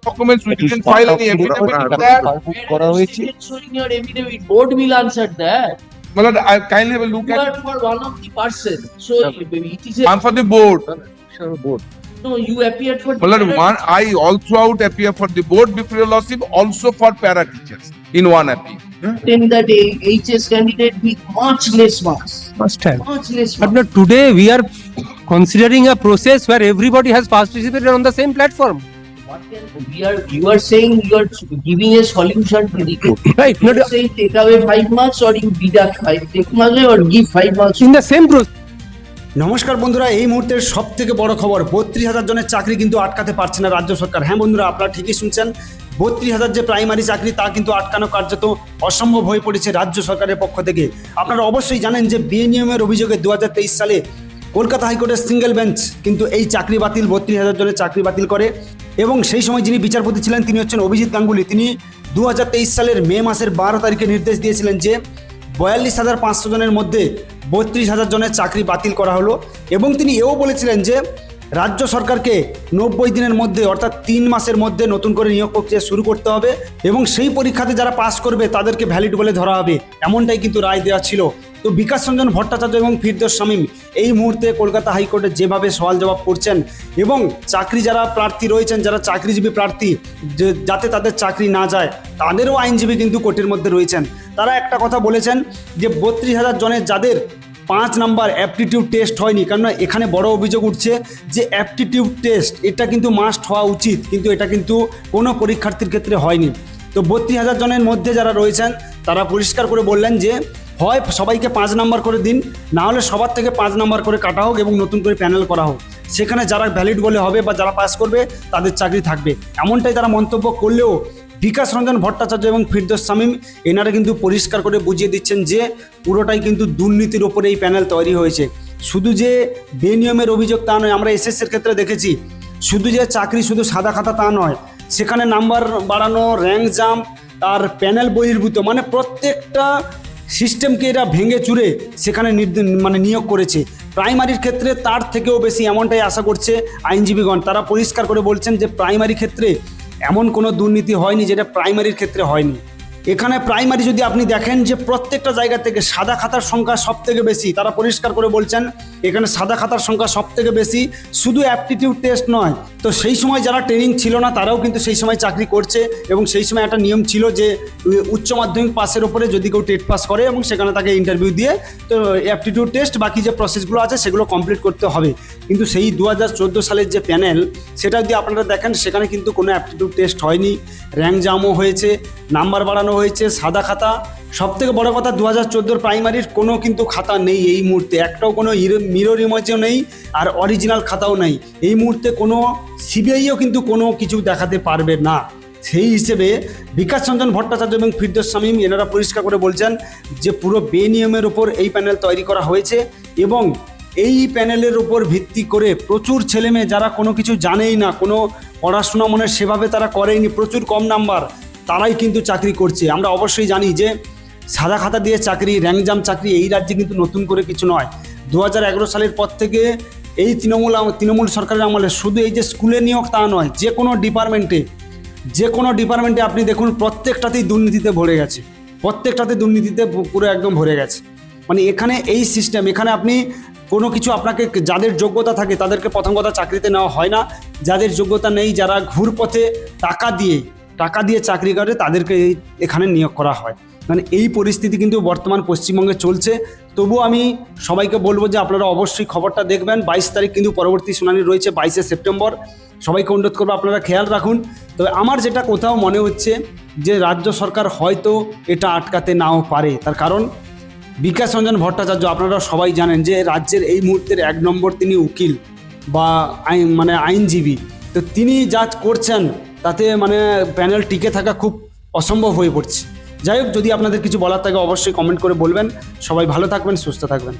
documents, we It is didn't part file of any the affidavit report. to that. করা হয়েছে। Showing your affidavit, board will answer that. My lord, I kindly have a look You at, are for one of the person, so it is I'm a, for the board. board. no, you appeared for. My lord, one, I also out appear for the board before your lordship, also for para teachers in one appeal. In that HS candidate with much less marks, Must have. much less But marks. no, today we are considering a process where everybody has participated on the same platform. What can, you are saying you are giving a solution to the case. Right. You Not are saying take away 5 marks or you deduct 5, take away or give 5 marks. in the same process. নমস্কার বন্ধুরা, এই মুহূর্তের সব থেকে বড় খবর, 32,000 জনের চাকরি কিন্তু আটকাতে পারছে না রাজ্য সরকার। হ্যাঁ বন্ধুরা, আপনারা ঠিকই শুনছেন, 32,000 যে প্রাইমারি চাকরি তা কিন্তু আটকানো কার্যত অসম্ভব হয়ে পড়েছে রাজ্য সরকারের পক্ষ থেকে। আপনারা অবশ্যই জানেন যে বেনিয়মের অভিযোগে 2023 সালে কলকাতা হাইকোর্টের সিঙ্গেল বেঞ্চ কিন্তু এই চাকরি বাতিল, 32,000 জনের চাকরি বাতিল করে। এবং সেই সময় যিনি বিচারপতি ছিলেন তিনি হচ্ছেন অভিজিৎ গাঙ্গুলি। তিনি 2023 সালের মে মাসের 12 তারিখে নির্দেশ দিয়েছিলেন যে 42,500 জনের মধ্যে 32,000 জনের চাকরি বাতিল করা হলো। এবং তিনি এও বলেছিলেন যে রাজ্য সরকারকে 90 দিনের মধ্যে অর্থাৎ 3 মাসের মধ্যে নতুন করে নিয়োগ প্রক্রিয়া শুরু করতে হবে এবং সেই পরীক্ষাতে যারা পাস করবে তাদেরকে ভ্যালিড বলে ধরা হবে, এমনটাই কিন্তু রায় দেওয়া ছিল। তো বিকাশ রঞ্জন ভট্টাচার্য এবং ফিরদৌস শামীম এই মুহূর্তে কলকাতা হাইকোর্টে যেভাবে সওয়াল জবাব করছেন এবং চাকরি যারা প্রার্থী রয়েছেন, যারা চাকরিজীবী প্রার্থী, যাতে তাদের চাকরি না যায়, তাদেরও আইনজীবী কিন্তু কোর্টের মধ্যে রয়েছেন। তারা একটা কথা বলেছেন যে 32,000 জনের যাদের 5 নাম্বার অ্যাপটিটিউড টেস্ট হয়নি, কেননা এখানে বড় অভিযোগ উঠছে যে অ্যাপটিটিউড টেস্ট এটা কিন্তু মাস্ট হওয়া উচিত, কিন্তু এটা কিন্তু কোনো পরীক্ষার্থীর ক্ষেত্রে হয়নি। তো 32,000 জনের মধ্যে যারা রয়েছেন তারা পরিষ্কার করে বললেন যে হয় সবাইকে 5 নাম্বার করে দিন, না হলে সবার থেকে 5 নাম্বার করে কাটা হোক এবং নতুন করে প্যানেল করা হোক, সেখানে যারা ভ্যালিড বলে হবে বা যারা পাস করবে তাদের চাকরি থাকবে, এমনটাই তারা মন্তব্য করলেও বিকাশ রঞ্জন ভট্টাচার্য এবং ফিরদৌস শামীম এনারা কিন্তু পরিষ্কার করে বুঝিয়ে দিচ্ছেন যে পুরোটাই কিন্তু দুর্নীতির ওপরে এই প্যানেল তৈরি হয়েছে। শুধু যে বেনিয়মের অভিযোগ তা নয়, আমরা এসএসসির ক্ষেত্রে দেখেছি শুধু যে চাকরি শুধু সাদা খাতা তা নয়, সেখানে নাম্বার বাড়ানো, র্যাঙ্ক জাম্প আর প্যানেল বহির্ভূত, মানে প্রত্যেকটা সিস্টেমকে এরা ভেঙে চুরে সেখানে নিয়োগ করেছে। প্রাইমারির ক্ষেত্রে তার থেকেও বেশি, এমনটাই আশা করছে আইনজীবীগণ। তারা পরিষ্কার করে বলছেন যে প্রাইমারি ক্ষেত্রে এমন কোনো দুর্নীতি হয়নি যেটা প্রাইমারির ক্ষেত্রে হয়নি। এখানে প্রাইমারি যদি আপনি দেখেন যে প্রত্যেকটা জায়গা থেকে সাদা খাতার সংখ্যা সব থেকে বেশি, তারা পরিষ্কার করে বলছেন এখানে সাদা খাতার সংখ্যা সব থেকে বেশি, শুধু অ্যাপটিটিউড টেস্ট নয়। তো সেই সময় যারা ট্রেনিং ছিল না তারাও কিন্তু সেই সময় চাকরি করছে এবং সেই সময় একটা নিয়ম ছিল যে উচ্চ মাধ্যমিক পাসের ওপরে যদি কেউ টেট পাস করে এবং সেখানে তাকে ইন্টারভিউ দিয়ে তো অ্যাপটিটিউড টেস্ট বাকি যে প্রসেসগুলো আছে সেগুলো কমপ্লিট করতে হবে। কিন্তু সেই 2014 সালের যে প্যানেল সেটা যদি আপনারা দেখেন সেখানে কিন্তু কোনো অ্যাপটিটিউড টেস্ট হয়নি, র্যাঙ্ক জামও হয়েছে, নাম্বার বাড়ানো হয়েছে, সাদা খাতা। সব থেকে বড় কথা 2014 প্রাইমারির কোনো কিন্তু খাতা নেই এই মুহূর্তে, একটাও কোনো মিরর ইমেজও নেই আর অরিজিনাল খাতাও নেই। এই মুহূর্তে কোনো সিবিআইও কিন্তু কোনো কিছু দেখাতে পারবে না। সেই হিসেবে বিকাশ রঞ্জন ভট্টাচার্য এবং ফিরদৌস শামীম এনারা পরিষ্কার করে বলছেন যে পুরো বেনিয়মের ওপর এই প্যানেল তৈরি করা হয়েছে এবং এই প্যানেলের ওপর ভিত্তি করে প্রচুর ছেলেমেয়ে যারা কোনো কিছু জানেই না, কোনো পড়াশোনা মনে সেভাবে তারা করেনি, প্রচুর কম নাম্বার, তারাই কিন্তু চাকরি করছে। আমরা অবশ্যই জানি যে সাদা খাতা দিয়ে চাকরি, র্যাঙ্ক জাম চাকরি এই রাজ্যে কিন্তু নতুন করে কিছু নয়। 2011 সালের পর থেকে এই তৃণমূল সরকারের আমলে শুধু এই যে স্কুলে নিয়োগ তা নয়, যে কোনো ডিপার্টমেন্টে আপনি দেখুন প্রত্যেকটাতেই দুর্নীতিতে ভরে গেছে, প্রত্যেকটাতে দুর্নীতিতে পুরো একদম ভরে গেছে। মানে এখানে এই সিস্টেম, এখানে আপনি কোনো কিছু আপনাকে যাদের যোগ্যতা থাকে তাদেরকে প্রথম কথা চাকরিতে নেওয়া হয় না, যাদের যোগ্যতা নেই, যারা ঘুরপথে টাকা দিয়ে চাকরি করে তাদেরকে এখানে নিয়োগ করা হয়। মানে এই পরিস্থিতি কিন্তু বর্তমান পশ্চিমবঙ্গে চলছে। তবুও আমি সবাইকে বলবো যে আপনারা অবশ্যই খবরটা দেখবেন। 22 তারিখ কিন্তু পরবর্তী শুনানি রয়েছে, 22শে সেপ্টেম্বর। সবাইকে অনুরোধ করবো আপনারা খেয়াল রাখুন। তবে আমার যেটা কোথাও মনে হচ্ছে যে রাজ্য সরকার হয়তো এটা আটকাতে নাও পারে, তার কারণ বিকাশ রঞ্জন ভট্টাচার্য আপনারা সবাই জানেন যে রাজ্যের এই মুহূর্তের 1 নম্বর তিনি উকিল বা আইনজীবী। তো তিনি যা করছেন তাতে প্যানেল টিকে থাকা খুব অসম্ভব হয়ে পড়ছে। যাই হোক, যদি আপনাদের কিছু বলার থাকে অবশ্যই কমেন্ট করে বলবেন। সবাই ভালো থাকবেন, সুস্থ থাকবেন।